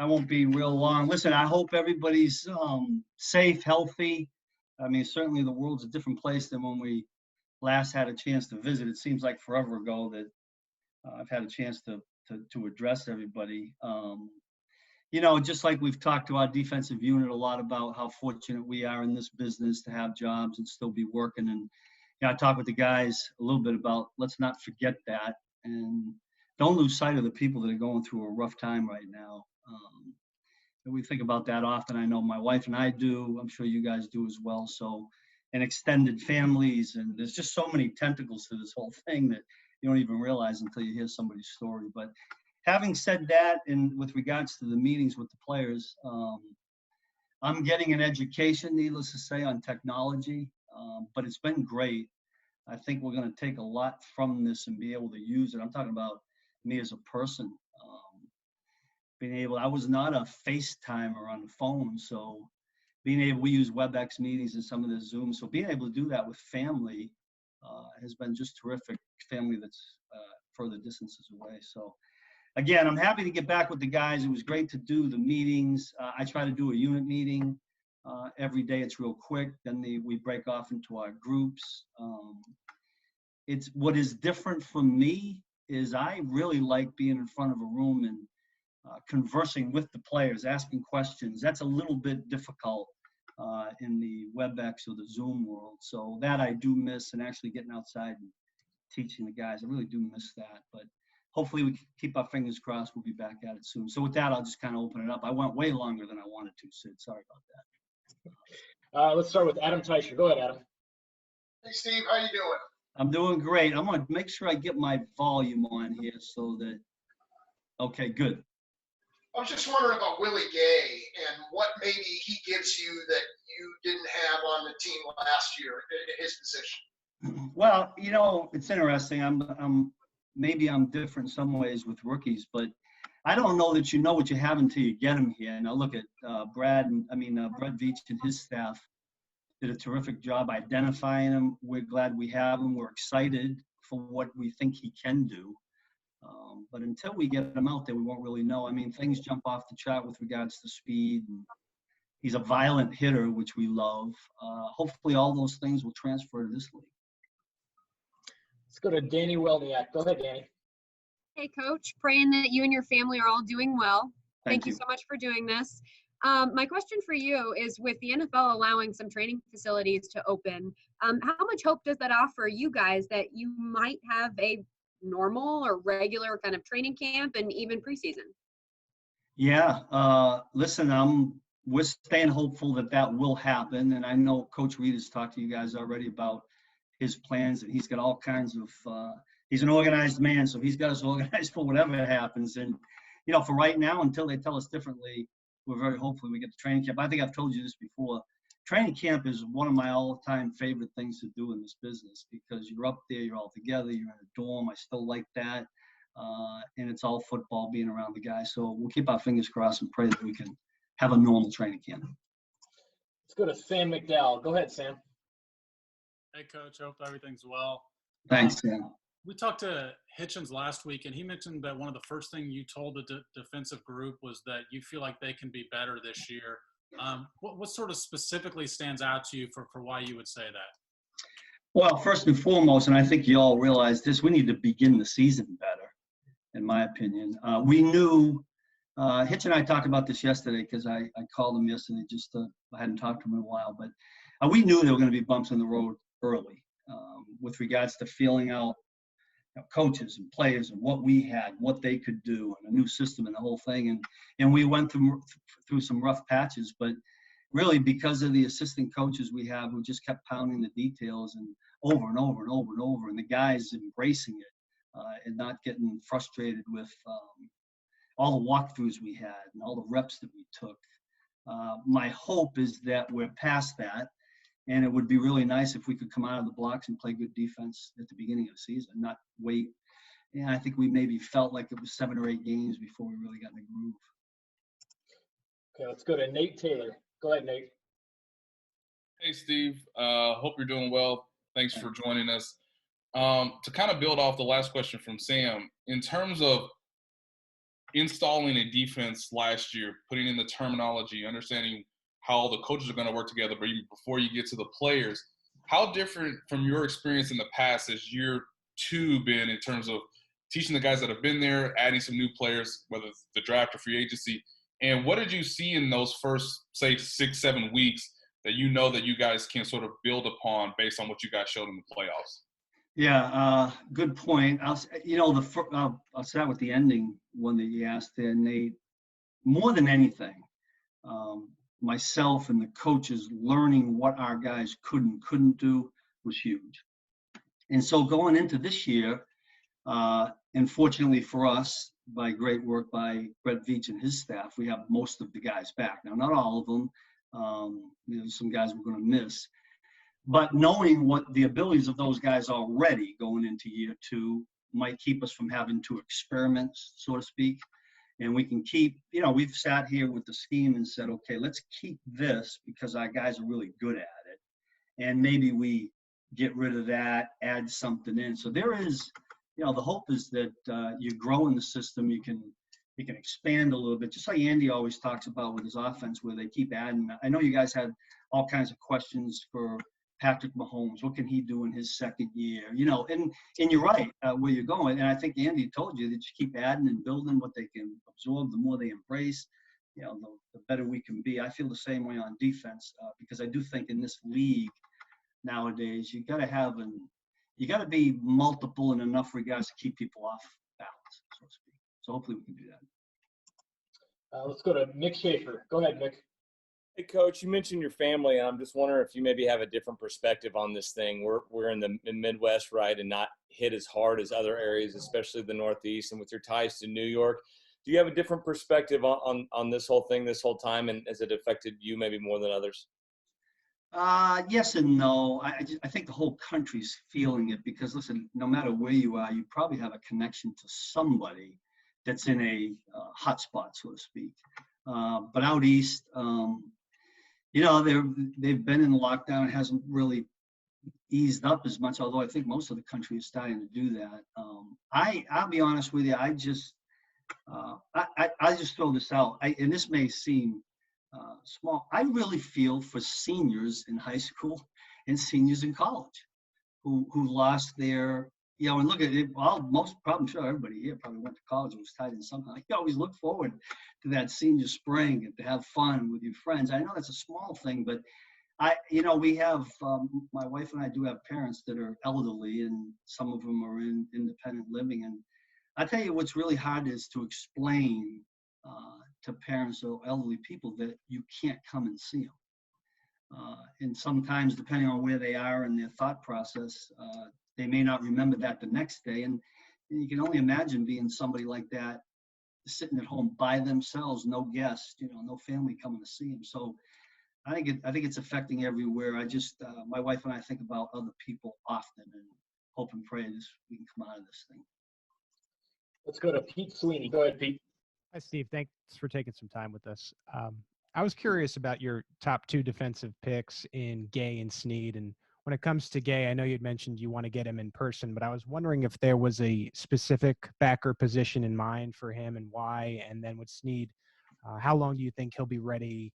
I won't be real long. Listen, I hope everybody's safe, healthy. I mean, certainly the world's a different place than when we last had a chance to visit. It seems like forever ago that I've had a chance to address everybody. Just like we've talked to our defensive unit a lot about how fortunate we are in this business to have jobs and still be working. And I talked with the guys a little bit about let's not forget that and don't lose sight of the people that are going through a rough time right now. And we think about that often. I know my wife and I do. I'm sure you guys do as well. So, and extended families, and there's just so many tentacles to this whole thing that you don't even realize until you hear somebody's story. But having said that, and with regards to the meetings with the players, I'm getting an education, needless to say, on technology, but it's been great. I think we're going to take a lot from this and be able to use it. I'm talking about me as a person. I was not a FaceTimer on the phone, so we use WebEx meetings and some of the Zoom, so being able to do that with family has been just terrific. Family that's further distances away. So again, I'm happy to get back with the guys. It was great to do the meetings. I try to do a unit meeting every day. It's real quick. Then we break off into our groups. It's what is different from me is I really like being in front of a room and conversing with the players, asking questions. That's a little bit difficult in the WebEx or the Zoom world. So that I do miss, and actually getting outside and teaching the guys. I really do miss that. But hopefully we can keep our fingers crossed. We'll be back at it soon. So with that, I'll just kind of open it up. I went way longer than I wanted to, Sid. Sorry about that. Let's start with Adam Teicher. Go ahead, Adam. Hey, Steve. How you doing? I'm doing great. I'm going to make sure I get my volume on here so that – okay, good. I was just wondering about Willie Gay and what maybe he gives you that you didn't have on the team last year in his position. Well, it's interesting. Maybe I'm different in some ways with rookies, but I don't know that you know what you have until you get them here. Now look at Brett Veach and his staff did a terrific job identifying him. We're glad we have him. We're excited for what we think he can do. But until we get him out there, we won't really know. I mean, things jump off the chart with regards to speed. And he's a violent hitter, which we love. Hopefully all those things will transfer to this league. Let's go to Danny Welniak. Go ahead, Danny. Hey, Coach. Praying that you and your family are all doing well. Thank you so much for doing this. My question for you is, with the NFL allowing some training facilities to open, how much hope does that offer you guys that you might have a normal or regular kind of training camp and even preseason? Yeah. Listen, we're staying hopeful that will happen. And I know Coach Reed has talked to you guys already about his plans, and he's got all kinds of he's an organized man, so he's got us organized for whatever happens. And for right now, until they tell us differently, we're very hopeful we get to training camp. I think I've told you this before. Training camp is one of my all-time favorite things to do in this business, because you're up there, you're all together, you're in a dorm. I still like that. And it's all football, being around the guys. So we'll keep our fingers crossed and pray that we can have a normal training camp. Let's go to Sam McDowell. Go ahead, Sam. Hey, Coach. Hope everything's well. Thanks, Sam. We talked to Hitchens last week, and he mentioned that one of the first things you told the defensive group was that you feel like they can be better this year. What sort of specifically stands out to you for why you would say that? Well, first and foremost, and I think you all realize this, we need to begin the season better, in my opinion. We knew, Hitch and I talked about this yesterday, because I called him yesterday I hadn't talked to him in a while, but we knew there were going to be bumps in the road early with regards to feeling out coaches and players and what we had, what they could do, and a new system and the whole thing. And we went through some rough patches, but really because of the assistant coaches we have who just kept pounding the details and over and over and over and over, and the guys embracing it and not getting frustrated with all the walkthroughs we had and all the reps that we took. My hope is that we're past that. And it would be really nice if we could come out of the blocks and play good defense at the beginning of the season, not wait. And I think we maybe felt like it was 7 or 8 games before we really got in the groove. Okay, let's go to Nate Taylor. Go ahead, Nate. Hey, Steve. Hope you're doing well. Thanks for joining us. To kind of build off the last question from Sam, in terms of installing a defense last year, putting in the terminology, understanding how all the coaches are going to work together, but even before you get to the players, how different from your experience in the past has year two been in terms of teaching the guys that have been there, adding some new players, whether it's the draft or free agency? And what did you see in those first, say, 6-7 weeks that you know that you guys can sort of build upon based on what you guys showed in the playoffs? Yeah, good point. I'll start with the ending one that you asked there, Nate. More than anything, myself and the coaches learning what our guys could and couldn't do was huge. And so going into this year, and fortunately for us, by great work by Brett Veach and his staff, we have most of the guys back. Now, not all of them. Some guys we're going to miss. But knowing what the abilities of those guys already going into year two might keep us from having to experiment, so to speak. And we can keep, we've sat here with the scheme and said, okay, let's keep this because our guys are really good at it. And maybe we get rid of that, add something in. So there is, the hope is that you grow in the system, you can expand a little bit, just like Andy always talks about with his offense, where they keep adding. I know you guys had all kinds of questions for Patrick Mahomes. What can he do in his second year? And you're right where you're going. And I think Andy told you that you keep adding and building what they can absorb, the more they embrace, the better we can be. I feel the same way on defense because I do think in this league nowadays, you got to be multiple in enough regards to keep people off balance, so to speak. So hopefully we can do that. Let's go to Nick Schaefer. Go ahead, Nick. Hey, Coach, you mentioned your family, and I'm just wondering if you maybe have a different perspective on this thing. We're in the Midwest, right, and not hit as hard as other areas, especially the Northeast, and with your ties to New York. Do you have a different perspective on this whole thing this whole time, and has it affected you maybe more than others? Yes and no. I think the whole country's feeling it because, listen, no matter where you are, you probably have a connection to somebody that's in a hot spot, so to speak. But out east, they've been in lockdown. It hasn't really eased up as much, although I think most of the country is starting to do that. I'll be honest with you. I just throw this out, and this may seem small. I really feel for seniors in high school and seniors in college who lost their, and look at it. I'm sure everybody here probably went to college and was tied in somehow. You always look forward to that senior spring and to have fun with your friends. I know that's a small thing, but we have, my wife and I do have parents that are elderly, and some of them are in independent living. And I tell you, what's really hard is to explain to parents or elderly people that you can't come and see them. And sometimes, depending on where they are in their thought process, they may not remember that the next day. And you can only imagine being somebody like that, sitting at home by themselves, no guests, no family coming to see them. So I think it's affecting everywhere. My wife and I think about other people often and hope and pray we can come out of this thing. Let's go to Pete Sweeney. Go ahead, Pete. Hi, Steve. Thanks for taking some time with us. I was curious about your top two defensive picks in Gay and Snead. And when it comes to Gay, I know you'd mentioned you want to get him in person, but I was wondering if there was a specific backer position in mind for him and why. And then with Snead, how long do you think he'll be ready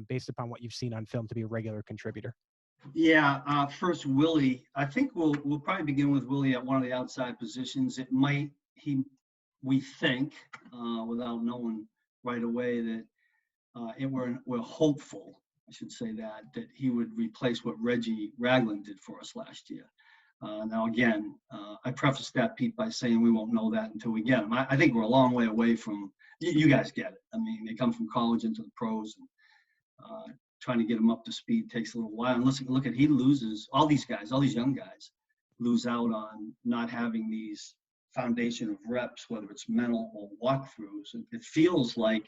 based upon what you've seen on film to be a regular contributor? Yeah, first Willie. I think we'll probably begin with Willie at one of the outside positions. We think, without knowing right away, that we're hopeful, I should say that he would replace what Reggie Ragland did for us last year. Now, again, I preface that, Pete, by saying we won't know that until we get him. I think we're a long way away from, you guys get it. I mean, they come from college into the pros, and trying to get him up to speed takes a little while. And look at, he loses, all these young guys lose out on not having these foundation of reps, whether it's mental or walkthroughs. It feels like,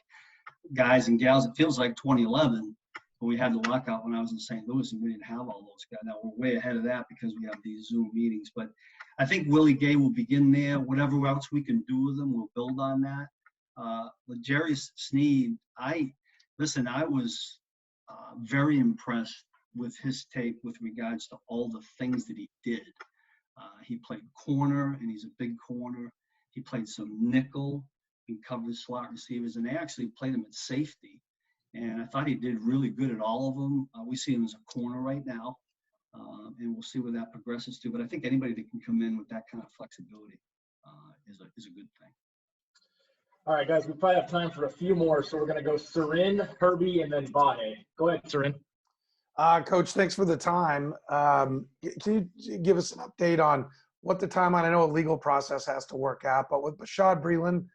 guys and gals, it feels like 2011 when we had the lockout when I was in St. Louis and we didn't have all those guys. Now we're way ahead of that because we have these Zoom meetings. But I think Willie Gay will begin there. Whatever else we can do with them, we'll build on that. With Jerry Snead, I was very impressed with his tape with regards to all the things that he did. He played corner, and he's a big corner. He played some nickel. and covered slot receivers, and they actually played him at safety. And I thought he did really good at all of them. We see him as a corner right now, and we'll see where that progresses to. But I think anybody that can come in with that kind of flexibility is a good thing. All right, guys, we probably have time for a few more, so we're going to go Sarin, Herbie, and then Vahe. Go ahead, Sarin. Coach, thanks for the time. Can you give us an update on what the timeline? I know a legal process has to work out, but with Bashaud Breeland,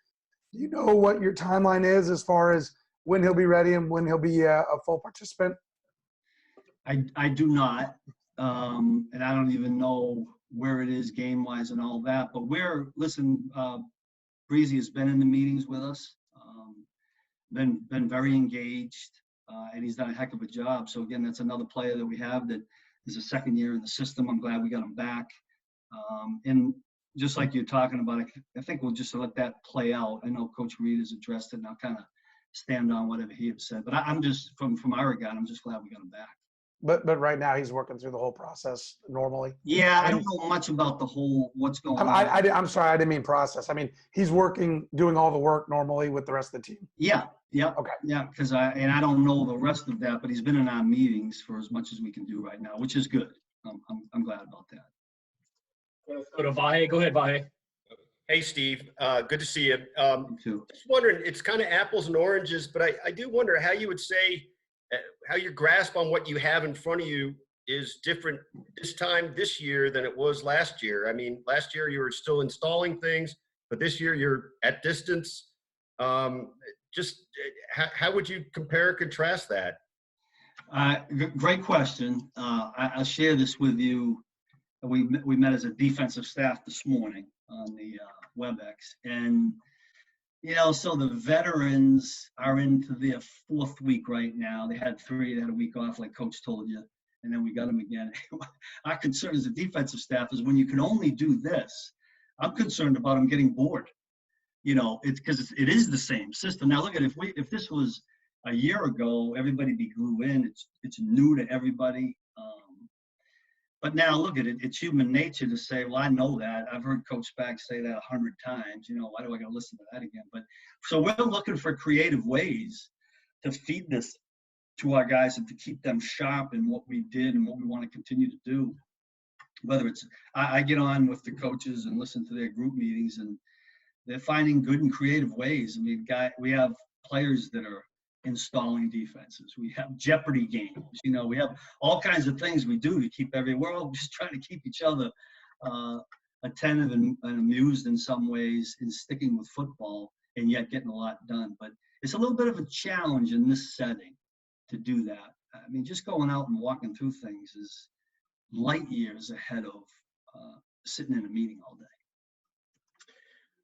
do you know what your timeline is as far as when he'll be ready and when he'll be a full participant? I do not, and I don't even know where it is game-wise and all that. But Breezy has been in the meetings with us, been very engaged, and he's done a heck of a job. So again, that's another player that we have that is a second year in the system. I'm glad we got him back. And just like you're talking about, I think we'll just let that play out. I know Coach Reed has addressed it, and I'll kind of stand on whatever he has said. But I'm just, from our regard, I'm just glad we got him back. But right now he's working through the whole process normally. Yeah, I don't know much about the whole what's going on. I'm sorry, I didn't mean process. I mean he's working, doing all the work normally with the rest of the team. Yeah. Okay. Yeah, because I don't know the rest of that, but he's been in our meetings for as much as we can do right now, which is good. I'm glad about that. Let's go to Vahe. Go ahead, Vahe. Hey, Steve. Good to see you. Me too. Just wondering, it's kind of apples and oranges, but I do wonder how you would say, how your grasp on what you have in front of you is different this year than it was last year. I mean, last year you were still installing things, but this year you're at distance. Just how would you compare and contrast that? Great question. I'll share this with you. We met as a defensive staff this morning on the WebEx, and so the veterans are into their fourth week right now. They had 3, they had a week off, like Coach told you, and then we got them again. Our concern as a defensive staff is when you can only do this, I'm concerned about them getting bored. It's because it is the same system. Now look at if this was a year ago, everybody'd be glued in. It's new to everybody. But now look at it. It's human nature to say, well, I know that. I've heard Coach Spag say that 100 times. Why do I got to listen to that again? But so we're looking for creative ways to feed this to our guys and to keep them sharp in what we did and what we want to continue to do. Whether it's I get on with the coaches and listen to their group meetings, and they're finding good and creative ways. I mean, we have players that are installing defenses. We have Jeopardy games. We have all kinds of things we do to keep we're all just trying to keep each other attentive and amused in some ways in sticking with football and yet getting a lot done. But it's a little bit of a challenge in this setting to do that. I mean, just going out and walking through things is light years ahead of sitting in a meeting all day.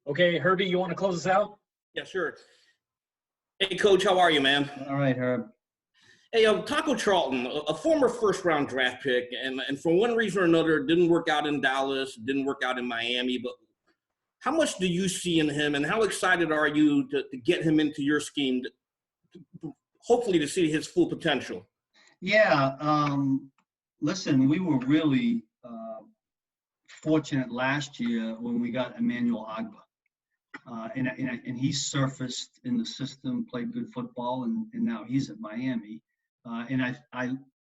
Okay, Herbie, you want to close us out? Yeah, sure. Hey, Coach, how are you, man? All right, Herb. Hey, Taco Charlton, a former first-round draft pick, and for one reason or another, it didn't work out in Dallas, didn't work out in Miami, but how much do you see in him, and how excited are you to get him into your scheme, hopefully to see his full potential? Yeah, listen, we were really fortunate last year when we got Emmanuel Agba. And he surfaced in the system, played good football, and now he's at Miami. And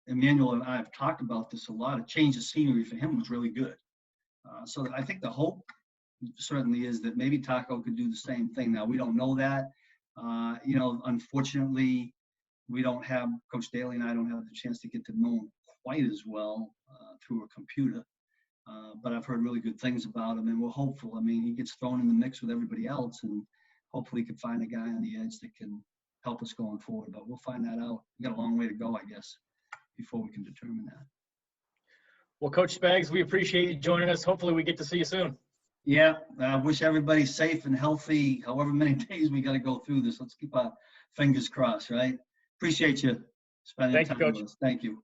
Emmanuel and I have talked about this a lot. A change of scenery for him was really good. So I think the hope certainly is that maybe Taco could do the same thing. Now, we don't know that. Unfortunately, we don't have, Coach Daly and I don't have the chance to get to know him quite as well through a computer. But I've heard really good things about him, and we're hopeful. I mean, he gets thrown in the mix with everybody else, and hopefully he can find a guy on the edge that can help us going forward. But we'll find that out. We got a long way to go, I guess, before we can determine that. Well, Coach Spags, we appreciate you joining us. Hopefully we get to see you soon. Yeah, I wish everybody safe and healthy, however many days we got to go through this. Let's keep our fingers crossed, right? Appreciate you spending time with us. Thank you.